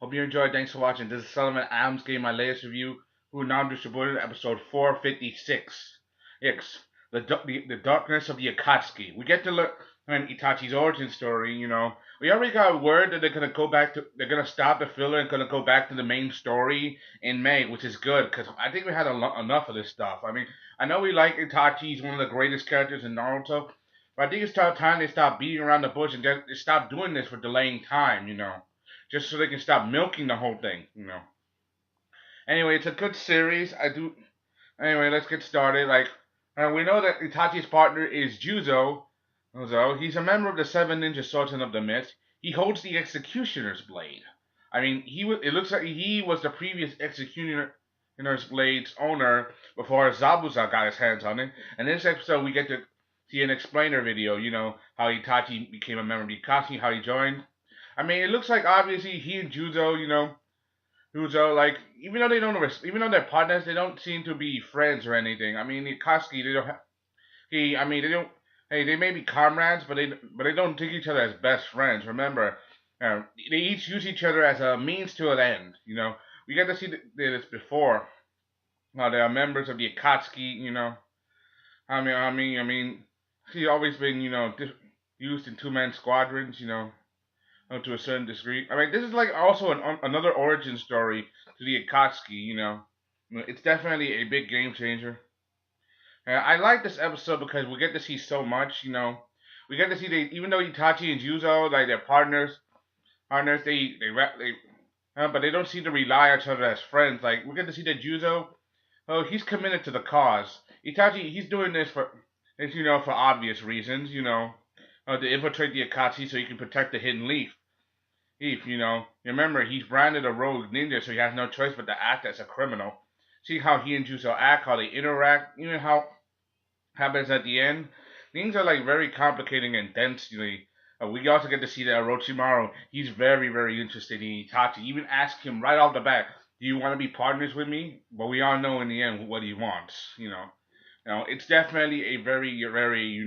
Hope you enjoyed. Thanks for watching. This is Solomon Adams giving my latest review for Naruto Shippuden, episode 456. X, the darkness of the Akatsuki. We get to learn Itachi's origin story. We already got word that they're gonna stop the filler and gonna go back to the main story in May, which is good because I think we had enough of this stuff. I mean, I know we like Itachi; he's one of the greatest characters in Naruto, but I think it's time they stop beating around the bush and just stop doing this for delaying time. Just so they can stop milking the whole thing. Anyway, it's a good series. Anyway, let's get started. We know that Itachi's partner is Juzo. He's a member of the Seven Ninja Swordsmen of the Mist. He holds the Executioner's Blade. I mean, it looks like he was the previous Executioner's Blade's owner before Zabuza got his hands on it. And in this episode, we get to see an explainer video. How Itachi became a member of the Akatsuki, how he joined. I mean, it looks like obviously he and Juzo, like even though they're partners, they don't seem to be friends or anything. I mean, Akatsuki, they don't. I mean, they don't. Hey, they may be comrades, but they don't take each other as best friends. Remember, they each use each other as a means to an end. We get to see this before. Now they are members of the Akatsuki. I mean, she's always been used in two-man squadrons. To a certain degree. I mean, this is like also another origin story to the Akatsuki. It's definitely a big game changer. I like this episode because we get to see so much. We get to see even though Itachi and Juzo, like they're partners, but they don't seem to rely on each other as friends. Like we get to see that Juzo, he's committed to the cause. Itachi, he's doing this for obvious reasons. To infiltrate the Akatsuki so he can protect the hidden leaf. Remember, he's branded a rogue ninja, so he has no choice but to act as a criminal. See how he and Juzo act, how they interact, even how happens at the end. Things are like very complicated and dense. We also get to see that Orochimaru, he's very, very interested in Itachi. Even ask him right off the bat, do you want to be partners with me? But we all know in the end what he wants. It's definitely a very, very,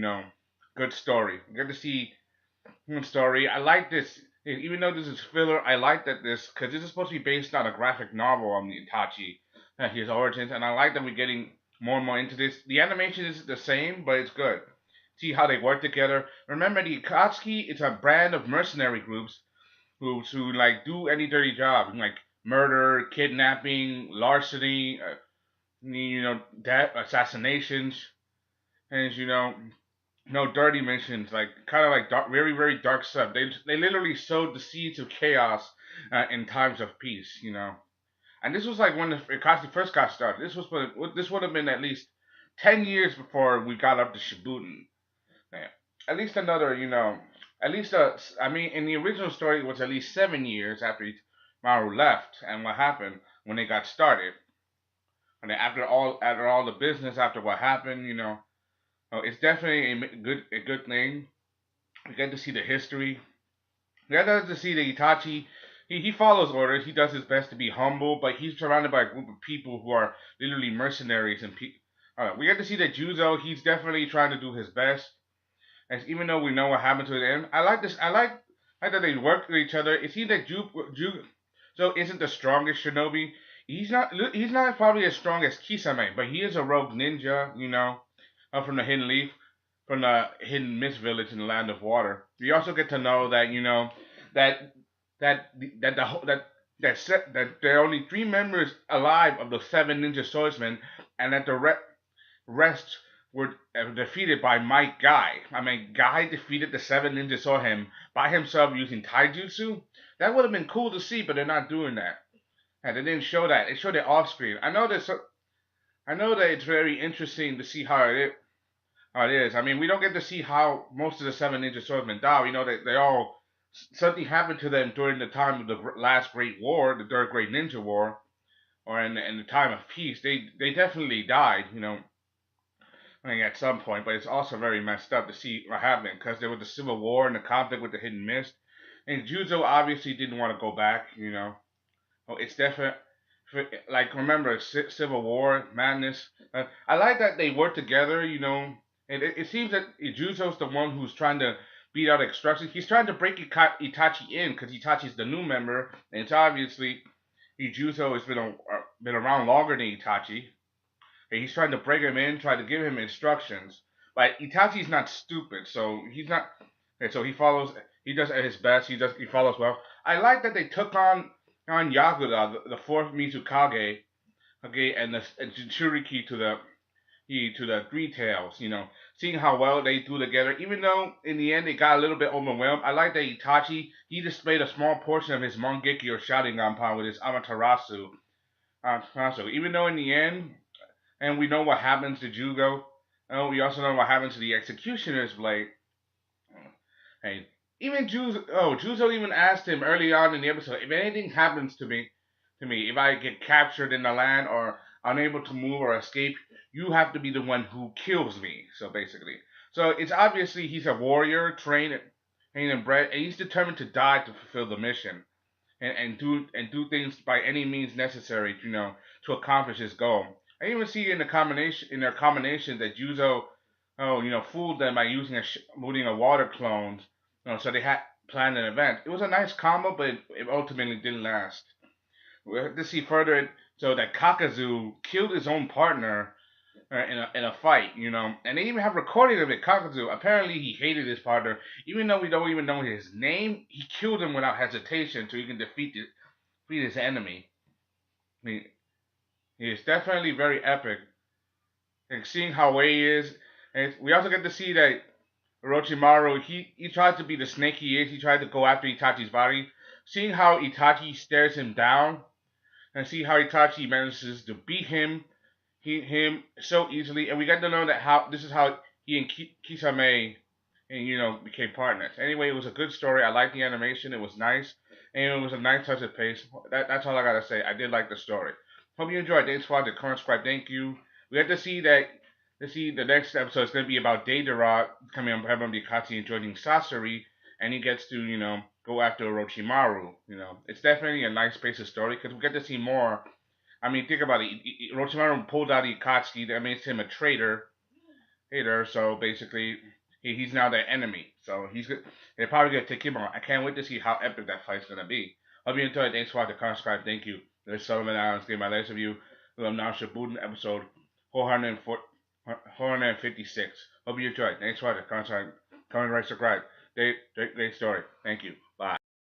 good story. We get to see story. I like this. Even though this is filler, I like that because this is supposed to be based on a graphic novel on the Itachi, his origins, and I like that we're getting more and more into this. The animation is the same, but it's good. See how they work together. Remember, the Akatsuki is a brand of mercenary groups who like do any dirty job, like murder, kidnapping, larceny, death, assassinations, and no dirty missions, like kind of like dark, very very dark stuff. They literally sowed the seeds of chaos in times of peace, And this was like when the Akatsuki first got started. This would have been at least 10 years before we got up to Shippuden. Yeah. At least another, at least I mean, in the original story, it was at least 7 years after Maru left and what happened when they got started. And then after all the business, after what happened, it's definitely a good thing. We get to see the history. We get to see the Itachi. He follows orders. He does his best to be humble, but he's surrounded by a group of people who are literally mercenaries. And we get to see that Juzo. He's definitely trying to do his best. As even though we know what happened to them, I like this. I like that they work with each other. It seems that Juzo isn't the strongest shinobi. He's not probably as strong as Kisame, but he is a rogue ninja. From the Hidden Leaf, from the Hidden Mist Village in the Land of Water. We also get to know that that there are only 3 members alive of the 7 Ninja Swordsmen, and that the rest were defeated by Might Guy. I mean, Guy defeated the 7 Ninja Swordsmen by himself using Taijutsu. That would have been cool to see, but they're not doing that. And they didn't show that. They showed it off screen. I know that it's very interesting to see how it is. I mean, we don't get to see how most of the 7 Ninja Swordsmen die. We know that something happened to them during the time of the last Great War, the Third Great Ninja War, or in the time of peace. They definitely died, I mean, at some point. But it's also very messed up to see what happened because there was the Civil War and the conflict with the Hidden Mist. And Juzo obviously didn't want to go back, It's definitely. Like, remember, Civil War, madness. I like that they work together, And it seems that Juzo's the one who's trying to beat out instructions. He's trying to break Itachi in because Itachi's the new member, and it's obviously Ijuzo has been around longer than Itachi. And he's trying to break him in, try to give him instructions. But Itachi's not stupid, so he's not. And so he follows. He does at his best. He follows well. I like that they took on Yaguda, the fourth Mizukage, okay, and the and Jinchuriki to the three tails. Seeing how well they do together. Even though in the end they got a little bit overwhelmed, I like that Itachi he displayed a small portion of his Mongeki or Sharingan power with his Amaterasu. Even though in the end, and we know what happens to Jugo, we also know what happens to the Executioner's Blade. Hey, even Juzo even asked him early on in the episode, if anything happens to me, if I get captured in the land or unable to move or escape, you have to be the one who kills me. So basically, so it's obviously he's a warrior, trained and bred, and he's determined to die to fulfill the mission and do things by any means necessary, to accomplish his goal. I even see in their combination that Juzo, fooled them by using a water clone, so they had planned an event. It was a nice combo, but it ultimately didn't last. We have to see further so that Kakazu killed his own partner in a fight, and they even have recording of it. Kakazu apparently he hated his partner, even though we don't even know his name. He killed him without hesitation, so he can defeat his enemy. I mean, he is definitely very epic, and seeing how Wei is, and we also get to see that Orochimaru he tried to be the snake he is. He tried to go after Itachi's body. Seeing how Itachi stares him down, and see how Itachi manages to beat him so easily, and we get to know that how this is how he and Kisame and became partners. Anyway, it was a good story. I liked the animation. It was nice, and it was a nice touch of pace. That's all I gotta say. I did like the story. Hope you enjoyed. Thanks for the current subscribe. Thank you. We have to see that. To see the next episode is going to be about Deidara coming on behalf of the Akatsuki and joining Sasori, and he gets to go after Orochimaru. It's definitely a nice pace of story because we get to see more. I mean, think about it. Orochimaru pulled out Akatsuki. That makes him a traitor. So basically, he's now their enemy. So they're probably gonna take him on. I can't wait to see how epic that fight's gonna be. Hope you enjoyed. Thanks for watching. Subscribe. Thank you. This is Solomon Islands. Give my latest review of Naruto Shippuden episode 456. Hope you enjoyed. Thanks for watching. Comment, right, subscribe. Great story. Thank you.